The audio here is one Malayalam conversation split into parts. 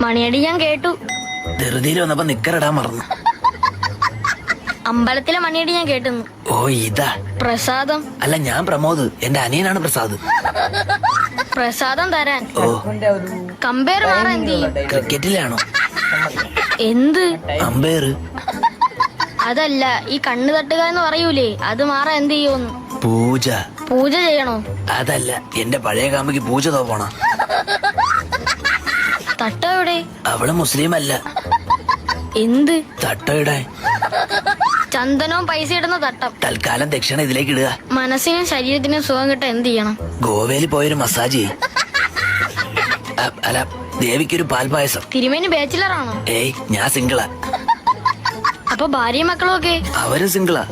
മണിയടി ഞാൻ കേട്ടു. ധൃതിയിൽ വന്നപ്പോ നിക്കറിടാൻ മറന്നു. അമ്പലത്തിലെ മണിയടി ഞാൻ കേട്ടുന്നു. ഓ ഇതാ പ്രസാദം. അല്ല, ഞാൻ പ്രമോദ്. എന്റെ അനിയനാണ് പ്രസാദ്. പ്രസാദം തരാൻ ഓ കമ്പയർ മാറാൻ എന്ത് ചെയ്യും? ക്രിക്കറ്റിലാണോ? എന്ത് അമ്പയർ? അതല്ല, ഈ കണ്ണ് തട്ടുക എന്ന് പറയൂലേ, അത് മാറാൻ എന്ത് ചെയ്യുമെന്ന്. പൂജ. പൂജ ചെയ്യണോ? അതല്ല, എന്റെ പഴയ കാമ്പയ്ക്ക് പൂജ തോപ്പണ. തട്ട എവിടെ? അവള് മുസ്ലിം അല്ല. എന്ത് തട്ടയുടെ ചന്ദനവും പൈസ ഇടുന്ന തട്ടം. തൽക്കാലം ദക്ഷിണ ഇതിലേക്ക് ഇടുക. മനസ്സിനും ശരീരത്തിനും സുഖം കിട്ടാൻ എന്ത് ചെയ്യണം? ഗോവയിൽ പോയൊരു മസാജ് ചെയ്യ്. അല്ല, ദേവിക്കൊരു പാൽപായസം. തിരുമേനി ബാച്ചിലർ ആണോ? ഏയ്, ഞാൻ സിംഗിളാ. അപ്പൊ ഭാര്യയും മക്കളും ഒക്കെ? അവരും സിംഗിളാ.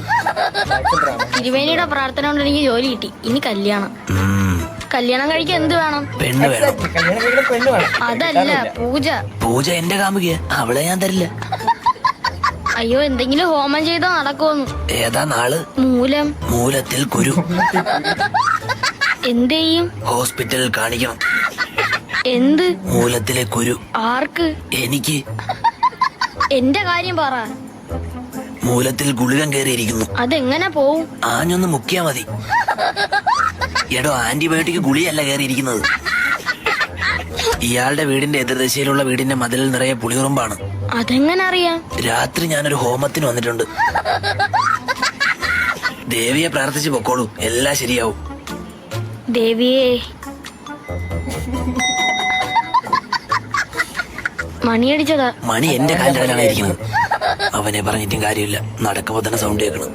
തിരുമേനിയുടെ പ്രാർത്ഥന കൊണ്ട് എനിക്ക് ജോലി കിട്ടി. ഇനി കല്യാണം. കല്യാണം കഴിക്കാൻ എന്ത് വേണം? പെണ്ണ് വേണം. അതല്ല, പൂജ. പൂജ എന്റെ കാമുകിയ, അവളെ ഞാൻ തരില്ല. അയ്യോ, എന്തെങ്കിലും ഹോമം ചെയ്താ നടക്കുമെന്ന്. ഏതാ നാള്? മൂലം. മൂലത്തിൽ കുരു. എന്ത് ചെയ്യും? ഹോസ്പിറ്റലിൽ കാണിക്കണം. എന്ത്? മൂലത്തിലെ കുരു. ആർക്ക്? എനിക്ക്. എന്റെ കാര്യം പറ. മൂലത്തിൽ ഗുളികം കയറിയിരിക്കുന്നു. അതെങ്ങനെ പോവും? ആഞ്ഞൊന്ന് മുക്കിയാ മതി. എടോ, ആന്റിബയോട്ടിക് ഗുളിയല്ല കയറിയിരിക്കുന്നത്. ഇയാളുടെ വീടിന്റെ എതിർദിശയിലുള്ള വീടിന്റെ മതിലിൽ നിറയെ പുളിയുറുമ്പാണ്. അതെങ്ങനെ അറിയാം? രാത്രി ഞാനൊരു ഹോമത്തിന് വന്നിട്ടുണ്ട്. ദേവിയെ പ്രാർത്ഥിച്ച് പൊക്കോളൂ, എല്ലാം ശരിയാവും. ദേവിയേ. മണിയടിച്ചതാ. മണി എന്റെ കാലിലാണ് ഇരിക്കുന്നത്. അവനെ പറഞ്ഞിട്ടും കാര്യമില്ല. നടക്കുമ്പോ തന്നെ സൗണ്ട് കേൾക്കണം.